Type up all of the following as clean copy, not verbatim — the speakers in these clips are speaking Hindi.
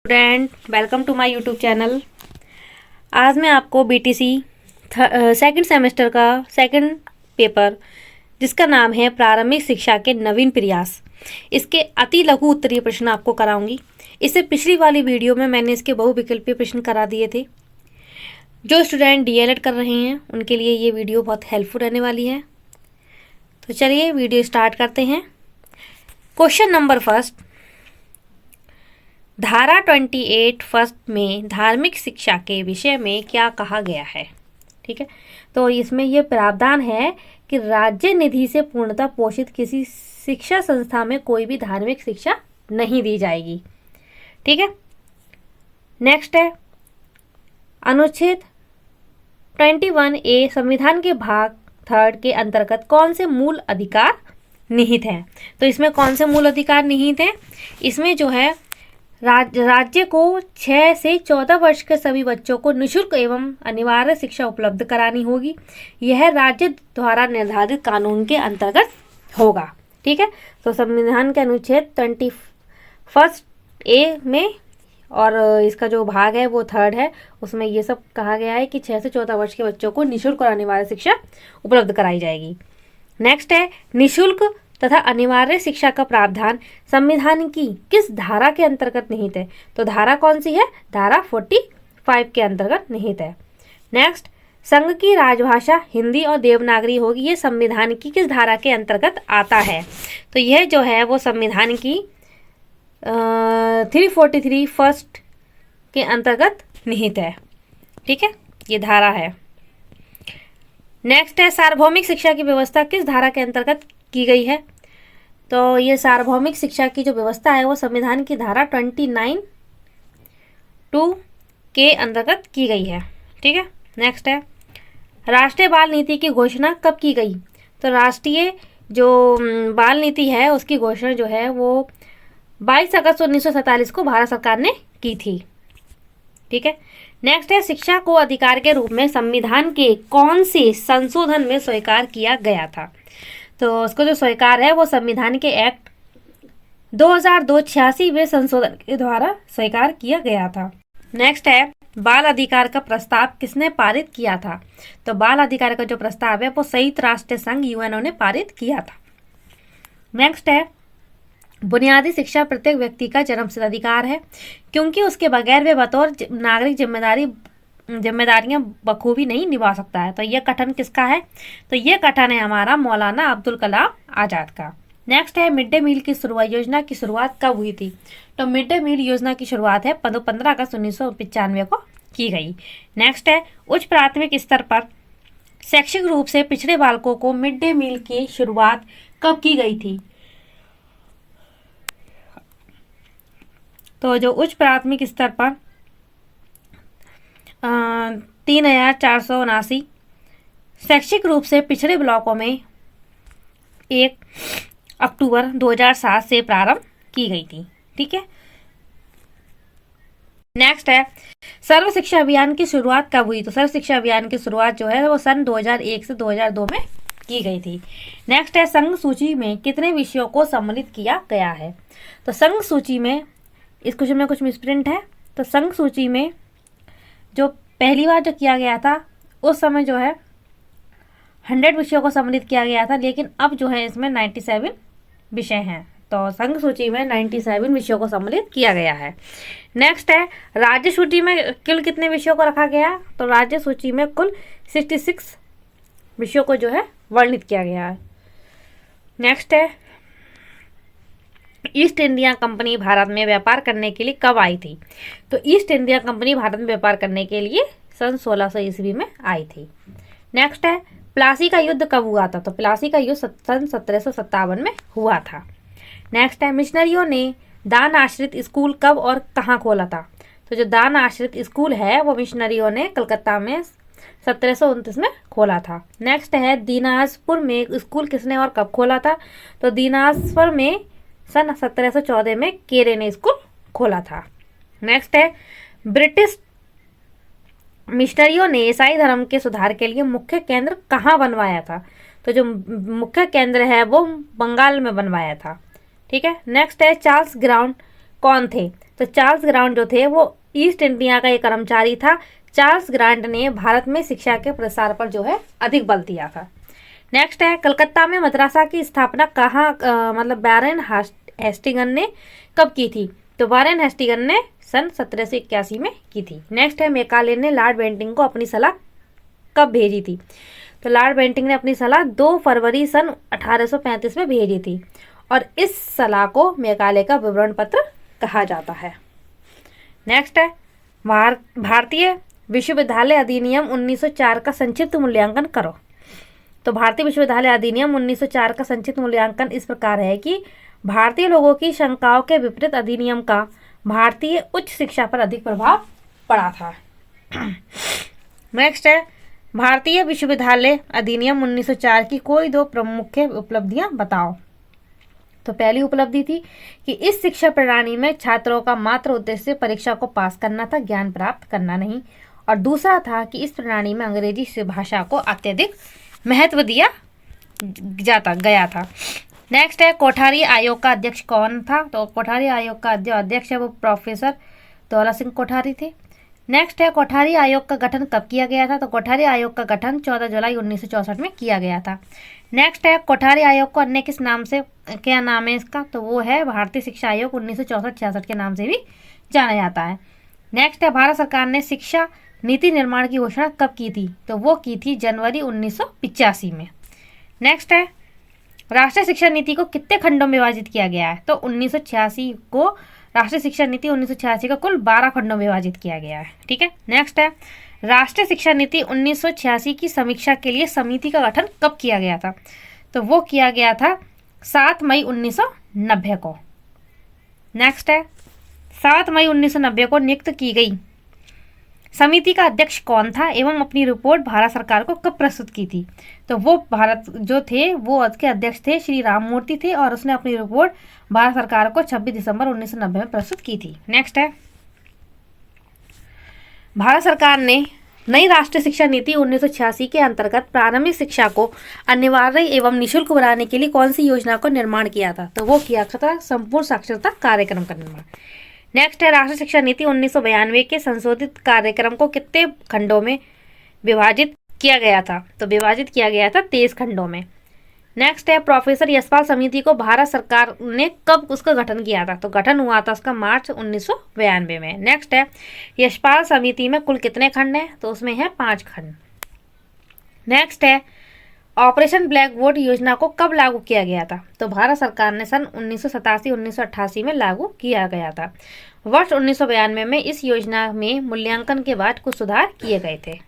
Student, welcome to my YouTube channel. आज मैं आपको बीटीसी सेकंड सेमेस्टर का सेकंड पेपर, जिसका नाम है प्रारंभिक शिक्षा के नवीन प्रयास, इसके अति लघु उत्तरीय प्रश्न आपको कराऊंगी। इससे पिछली वाली वीडियो में मैंने इसके बहुविकल्पीय प्रश्न करा दिए थे। जो स्टूडेंट डीएलएड कर रहे हैं उनके लिए ये वीडियो बहुत हेल्पफुल रहने वाली है। तो चलिए वीडियो स्टार्ट करते हैं। क्वेश्चन नंबर फर्स्ट, धारा 28 फर्स्ट में धार्मिक शिक्षा के विषय में क्या कहा गया है। ठीक है, तो इसमें यह प्रावधान है कि राज्य निधि से पूर्णतः पोषित किसी शिक्षा संस्था में कोई भी धार्मिक शिक्षा नहीं दी जाएगी। ठीक है, नेक्स्ट है अनुच्छेद 21A संविधान के भाग 3 के अंतर्गत कौन से मूल अधिकार निहित हैं। तो इसमें कौन से मूल अधिकार निहित हैं? इसमें जो है राज्य को 6 से 14 वर्ष के सभी बच्चों को निःशुल्क एवं अनिवार्य शिक्षा उपलब्ध करानी होगी। यह राज्य द्वारा निर्धारित कानून के अंतर्गत होगा। ठीक है, तो संविधान के अनुच्छेद 21A में और इसका जो भाग है वो 3 है, उसमें ये सब कहा गया है कि 6 से 14 वर्ष के बच्चों को निःशुल्क और अनिवार्य शिक्षा उपलब्ध कराई जाएगी। नेक्स्ट है निःशुल्क तथा अनिवार्य शिक्षा का प्रावधान संविधान की किस धारा के अंतर्गत निहित है। तो धारा कौन सी है? धारा 45 के अंतर्गत निहित है। नेक्स्ट, संघ की राजभाषा हिंदी और देवनागरी होगी। ये संविधान की किस धारा के अंतर्गत आता है? तो यह जो है वो संविधान की 343 फर्स्ट के अंतर्गत निहित है। ठीक है, ये धारा है। नेक्स्ट है सार्वभौमिक शिक्षा की व्यवस्था किस धारा के अंतर्गत की गई है। तो ये सार्वभौमिक शिक्षा की जो व्यवस्था है वो संविधान की धारा 29(2) के अंतर्गत की गई है। ठीक है, नेक्स्ट है राष्ट्रीय बाल नीति की घोषणा कब की गई। तो राष्ट्रीय जो बाल नीति है उसकी घोषणा जो है वो 22 अगस्त 1947 को भारत सरकार ने की थी। ठीक है, नेक्स्ट है शिक्षा को अधिकार के रूप में संविधान के कौन से संशोधन में स्वीकार किया गया था। तो उसको जो स्वीकार है वो संविधान के एक्ट 2002-86 में संशोधन के द्वारा स्वीकार किया गया था। नेक्स्ट है बाल अधिकार का प्रस्ताव किसने पारित किया था। तो बाल अधिकार का जो प्रस्ताव है वो संयुक्त राष्ट्र संघ यूएनओ ने पारित किया था। नेक्स्ट है बुनियादी शिक्षा प्रत्येक व्यक्ति का जन्मसिद्ध अधिकार है, क्योंकि उसके बगैर वे बतौर नागरिक जिम्मेदारियां बखूबी नहीं निभा सकता है। तो यह कथन किसका है? तो यह कथन है हमारा मौलाना अब्दुल कलाम आज़ाद का। नेक्स्ट है मिड डे मील की योजना की शुरुआत कब हुई थी। तो मिड डे मील योजना की शुरुआत है 15 अगस्त 1995 को की गई। नेक्स्ट है उच्च प्राथमिक स्तर पर शैक्षिक रूप से पिछड़े बालकों को मिड डे मील की शुरुआत कब की गई थी। तो जो उच्च प्राथमिक स्तर पर 3479 शैक्षिक रूप से पिछड़े ब्लॉकों में 1 अक्टूबर 2007 से प्रारंभ की गई थी। ठीक है, नेक्स्ट है सर्व शिक्षा अभियान की शुरुआत कब हुई। तो सर्व शिक्षा अभियान की शुरुआत जो है वो सन 2001 से 2002 में की गई थी। नेक्स्ट है संघ सूची में कितने विषयों को सम्मिलित किया गया है। तो संघ सूची में इस क्वेश्चन में कुछ मिसप्रिंट है। तो संघ सूची में जो पहली बार जो किया गया था उस समय जो है 100 विषयों को सम्मिलित किया गया था, लेकिन अब जो है इसमें 97 विषय हैं। तो संघ सूची में 97 विषयों को सम्मिलित किया गया है। नेक्स्ट है राज्य सूची में कुल कितने विषयों को रखा गया। तो राज्य सूची में कुल 66 विषयों को जो है वर्णित किया गया है। नेक्स्ट है ईस्ट इंडिया कंपनी भारत में व्यापार करने के लिए कब आई थी। तो ईस्ट इंडिया कंपनी भारत में व्यापार करने के लिए सन 1600 ईस्वी में आई थी। नेक्स्ट है प्लासी का युद्ध कब हुआ था। तो प्लासी का युद्ध सन 1757 में हुआ था। नेक्स्ट है मिशनरियों ने दान आश्रित स्कूल कब और कहाँ खोला था। तो जो दान आश्रित स्कूल है वो मिशनरियों ने कलकत्ता में 1729 में खोला था। नेक्स्ट है दीनाजपुर में स्कूल किसने और कब खोला था। तो दीनाजपुर में सन 1714 में केरे ने स्कूल खोला था। नेक्स्ट है ब्रिटिश मिशनरियों ने ईसाई धर्म के सुधार के लिए मुख्य केंद्र कहाँ बनवाया था। तो जो मुख्य केंद्र है वो बंगाल में बनवाया था। ठीक है, नेक्स्ट है चार्ल्स ग्राउंड कौन थे? तो चार्ल्स ग्रांट जो थे वो ईस्ट इंडिया का एक कर्मचारी था। चार्ल्स ग्रांट ने भारत में शिक्षा के प्रसार पर जो है अधिक बल दिया था। नेक्स्ट है, कलकत्ता में मद्रासा की स्थापना कहाँ मतलब बैरन हेस्टिंगन ने कब की थी? तो बैरन हेस्टिंगन ने सन 1781 में की थी। नेक्स्ट है, मैकाले ने लॉर्ड बेंटिंग को अपनी सलाह कब भेजी थी? तो लॉर्ड बेंटिंग ने अपनी सलाह 2 फरवरी सन 1835 में भेजी थी और इस सलाह को मैकाले का विवरण पत्र कहा जाता है। नेक्स्ट है, भारतीय विश्वविद्यालय अधिनियम 1904 का संक्षिप्त मूल्यांकन करो। तो भारतीय विश्वविद्यालय अधिनियम 1904 का संक्षिप्त मूल्यांकन इस प्रकार है कि भारतीय लोगों की शंकाओं के विपरीत अधिनियम का भारतीय उच्च शिक्षा पर अधिक प्रभाव पड़ा था। नेक्स्ट है, भारतीय विश्वविद्यालय अधिनियम 1904 की कोई 2 प्रमुख उपलब्धियां बताओ। तो पहली उपलब्धि थी कि इस शिक्षा प्रणाली में छात्रों का मात्र उद्देश्य परीक्षा को पास करना था, ज्ञान प्राप्त करना नहीं। और दूसरा था कि इस प्रणाली में अंग्रेजी भाषा को अत्यधिक महत्व दिया गया था। नेक्स्ट है, कोठारी आयोग का अध्यक्ष कौन था? तो कोठारी आयोग का जो अध्यक्ष है वो प्रोफेसर दौलत सिंह कोठारी थे। नेक्स्ट है, कोठारी आयोग का गठन कब किया गया था? तो कोठारी आयोग का गठन 14 जुलाई 1964 में किया गया था। नेक्स्ट है, कोठारी आयोग को अन्य किस नाम से, क्या नाम है इसका? तो वो है भारतीय शिक्षा आयोग 1964-66 के नाम से भी जाना जाता है। नेक्स्ट है, भारत सरकार ने शिक्षा नीति निर्माण की घोषणा कब की थी? तो वो की थी जनवरी 1985 में। नेक्स्ट है, राष्ट्रीय शिक्षा नीति को कितने खंडों में विभाजित किया गया है? तो 1986 को राष्ट्रीय शिक्षा नीति 1986 का कुल 12 खंडों में विभाजित किया गया है। ठीक है। नेक्स्ट है, राष्ट्रीय शिक्षा नीति 1986 की समीक्षा के लिए समिति का गठन कब किया गया था? तो वो किया गया था 7 मई 1990 को। नेक्स्ट है, 7 मई 1990 को नियुक्त की गई समिति का अध्यक्ष कौन था एवं अपनी रिपोर्ट भारत सरकार को कब प्रस्तुत की थी? तो वो भारत जो थे वो उसके अध्यक्ष थे श्री राममूर्ति थे और उसने अपनी रिपोर्ट भारत सरकार को 26 दिसंबर 1990 में प्रस्तुत की थी। नेक्स्ट है, भारत सरकार ने नई राष्ट्रीय शिक्षा नीति 1986 के अंतर्गत प्रारंभिक शिक्षा को अनिवार्य एवं निःशुल्क बनाने के लिए कौन सी योजना का निर्माण किया था? तो वो किया था संपूर्ण साक्षरता कार्यक्रम का निर्माण। नेक्स्ट है, राष्ट्रीय शिक्षा नीति 1992 के संशोधित कार्यक्रम को कितने खंडों में विभाजित किया गया था? तो विभाजित किया गया था 23 खंडों में। नेक्स्ट है, प्रोफेसर यशपाल समिति को भारत सरकार ने कब उसका गठन किया था? तो गठन हुआ था उसका मार्च 1992 में। नेक्स्ट है, यशपाल समिति में कुल कितने खंड हैं? तो उसमें है 5 खंड। नेक्स्ट है, ऑपरेशन ब्लैक बोर्ड योजना को कब लागू किया गया था? तो भारत सरकार ने सन 1987-1988 में लागू किया गया था। वर्ष 1992 में इस योजना में मूल्यांकन के बाद कुछ सुधार किए गए थे।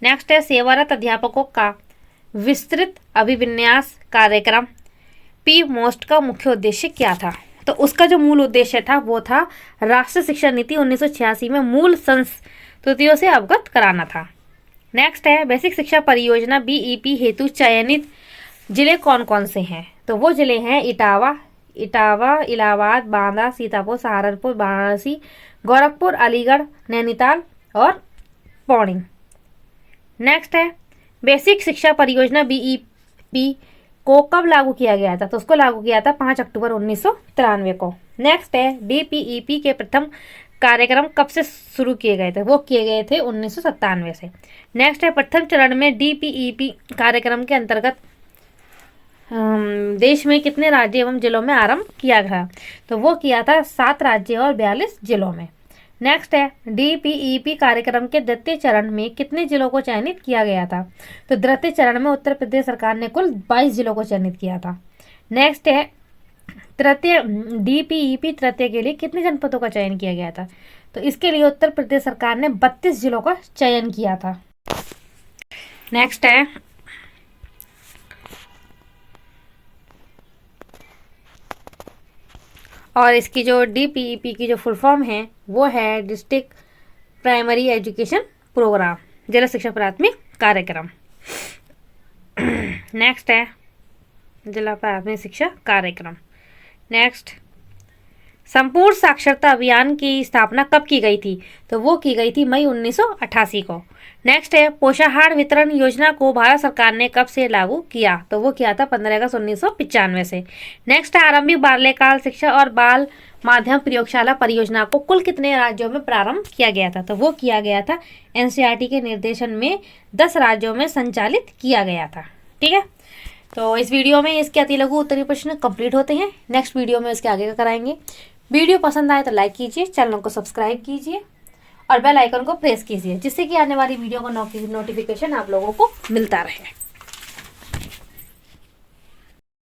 नेक्स्ट है, सेवारत अध्यापकों का विस्तृत अभिविन्यास कार्यक्रम पी मोस्ट का मुख्य उद्देश्य क्या था? तो उसका जो मूल उद्देश्य था वो था राष्ट्रीय शिक्षा नीति 1986 में मूल संस्तुतियों से अवगत कराना था। नेक्स्ट है, बेसिक शिक्षा परियोजना बीईपी हेतु चयनित जिले कौन कौन से हैं? तो वो जिले हैं इटावा, इलाहाबाद, बांदा, सीतापुर, सहारनपुर, वाराणसी, गोरखपुर, अलीगढ़, नैनीताल और पौड़ी। नेक्स्ट है, बेसिक शिक्षा परियोजना बीईपी को कब लागू किया गया था? तो उसको लागू किया था 5 अक्टूबर 1993 को। नेक्स्ट है, बीपीईपी के प्रथम कार्यक्रम कब से शुरू किए गए थे? वो किए गए थे 1997 से। नेक्स्ट है, प्रथम चरण में डीपीईपी कार्यक्रम के अंतर्गत देश में कितने राज्य एवं जिलों में आरंभ किया गया? तो वो किया था 7 राज्य और 42 जिलों में। नेक्स्ट है, डीपीईपी कार्यक्रम के द्वितीय चरण में कितने जिलों को चयनित किया गया था? तो द्वितीय चरण में उत्तर प्रदेश सरकार ने कुल 22 जिलों को चयनित किया था। नेक्स्ट है, तृतीय डीपीईपी तृतीय के लिए कितने जनपदों का चयन किया गया था? तो इसके लिए उत्तर प्रदेश सरकार ने 32 जिलों का चयन किया था। नेक्स्ट है, और इसकी जो डीपीईपी की जो फुल फॉर्म है वो है डिस्ट्रिक्ट प्राइमरी एजुकेशन प्रोग्राम, जिला शिक्षा प्राथमिक कार्यक्रम। नेक्स्ट है, जिला प्राथमिक शिक्षा कार्यक्रम। नेक्स्ट, संपूर्ण साक्षरता अभियान की स्थापना कब की गई थी? तो वो की गई थी मई 1988 को। नेक्स्ट है, पोषाहार वितरण योजना को भारत सरकार ने कब से लागू किया? तो वो किया था 15 अगस्त 1995 से। नेक्स्ट है, आरंभिक बाल्यकाल शिक्षा और बाल माध्यम प्रयोगशाला परियोजना को कुल कितने राज्यों में प्रारंभ किया गया था? तो वो किया गया था एनसीईआरटी के निर्देशन में 10 राज्यों में संचालित किया गया था। ठीक है, तो इस वीडियो में इसके अति लघु उत्तरीय प्रश्न कंप्लीट होते हैं। नेक्स्ट वीडियो में इसके आगे का कराएंगे। वीडियो पसंद आए तो लाइक कीजिए, चैनल को सब्सक्राइब कीजिए और बेल आइकन को प्रेस कीजिए, जिससे कि आने वाली वीडियो का नोटिफिकेशन आप लोगों को मिलता रहे।